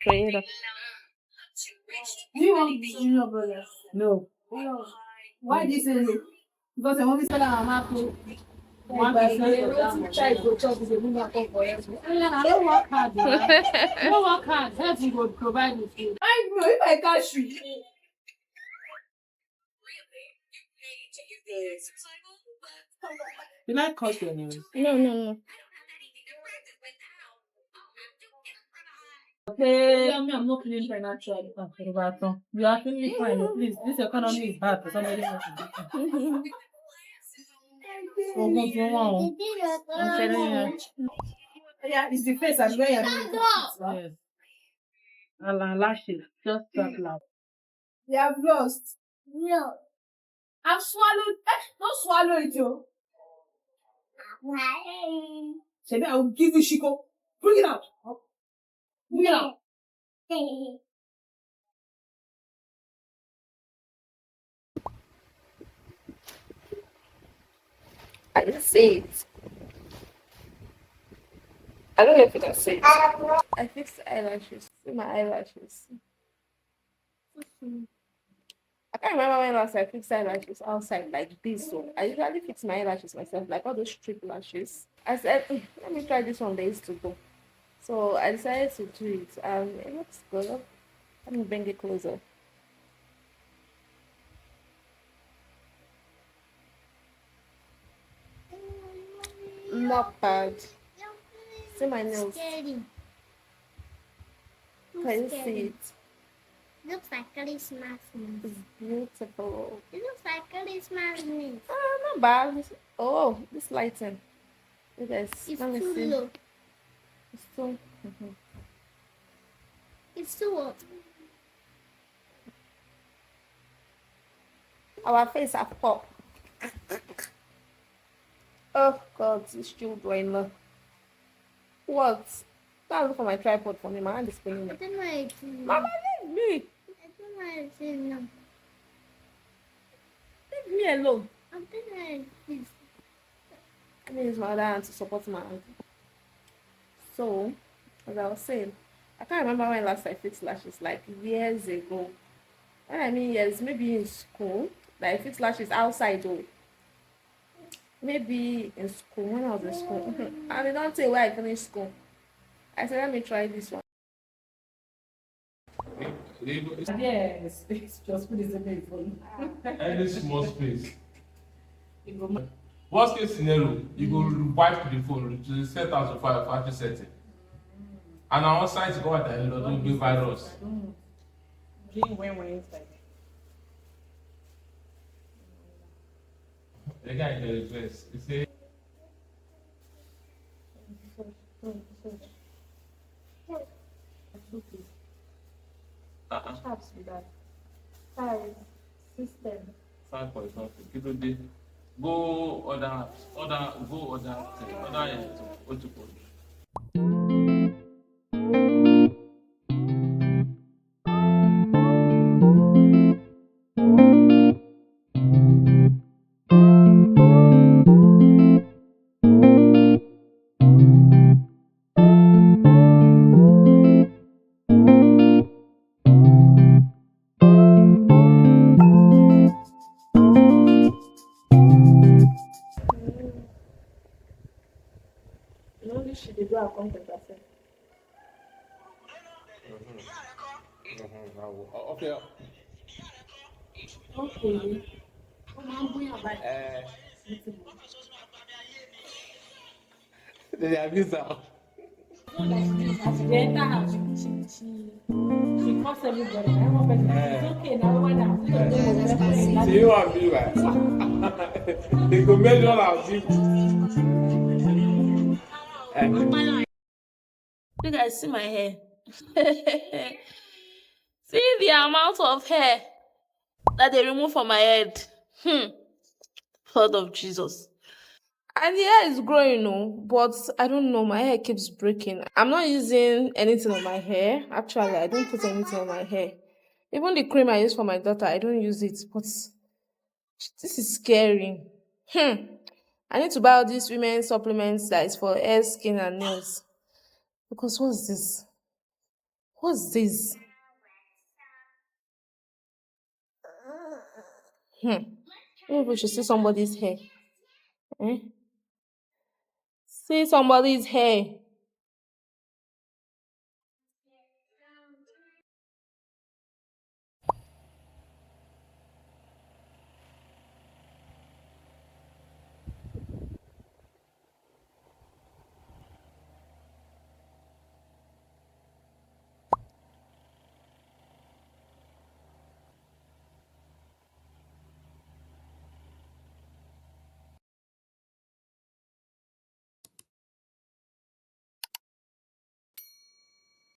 Creator. Do you want your brother? No. No. Why do you say no? Because I want to say I'm happy. I don't work hard. I don't work hard. Help you go provide the food. I know if I catch you. You like cut your nails? No. Okay. Yeah, I'm not feeling financially. You are feeling fine. Please, this economy is bad for somebody else. I'm telling you. Yeah, it's the face as well. Yes. And lashes. Just that loud. You have lost. No. I've swallowed. Don't swallow it, yo. Maybe I will give you Shiko. Bring it out. Bring it out. I didn't see it. I don't know if you can see it. I fixed eyelashes. See my eyelashes. I can't remember when last I fixed eyelashes outside like this. So I usually fix my eyelashes myself, like all those strip lashes. I said, let me try this one days to go. So I decided to do it. It looks good. Let me bring it closer. Not bad. See my nails. Can you see it? Looks like Christmas. It's beautiful. It looks like Christmas. Not bad. Oh, this lighting. Let me too see. low. It's too. It's too what? Our face are pop. Oh God, these children. What? Can't look for my tripod for me. My hand is spinning. I don't know how it is. Mama, leave me. I don't know how it is now. Leave me alone. I don't know how it is. Let me use my other hand to support my hand. So, as I was saying, I can't remember when last I fixed lashes, like years ago. When I mean years, maybe in school. Like I fixed lashes outside though. Maybe in school, when I was in school. And they don't say where I finished school. I said, let me try this one. Yes, it's just put it in for you. Any small space. Worst case scenario, you go wipe the phone to set as a file factory setting. And our site go out there, don't be virus. I don't drink when inside. The guy in the request, he say, Chaps with that. Size, system. 5.5. Kilo day. Go other what to call it. No, this should do our content herself. Okay. Okay. They abuse her. As we enter house, she calls everybody. I want person. It's okay now. When I'm See you and me, right? They go measure our gift. you guys see my hair. See the amount of hair that they remove from my head. Blood of Jesus. And the hair is growing, no, but I don't know. My hair keeps breaking. I'm not using anything on my hair. Actually, I don't put anything on my hair. Even the cream I use for my daughter, I don't use it. But this is scary. I need to buy all these women supplements that is for hair, skin, and nails. Because what's this? What's this? Maybe we should see somebody's hair. Eh? See somebody's hair.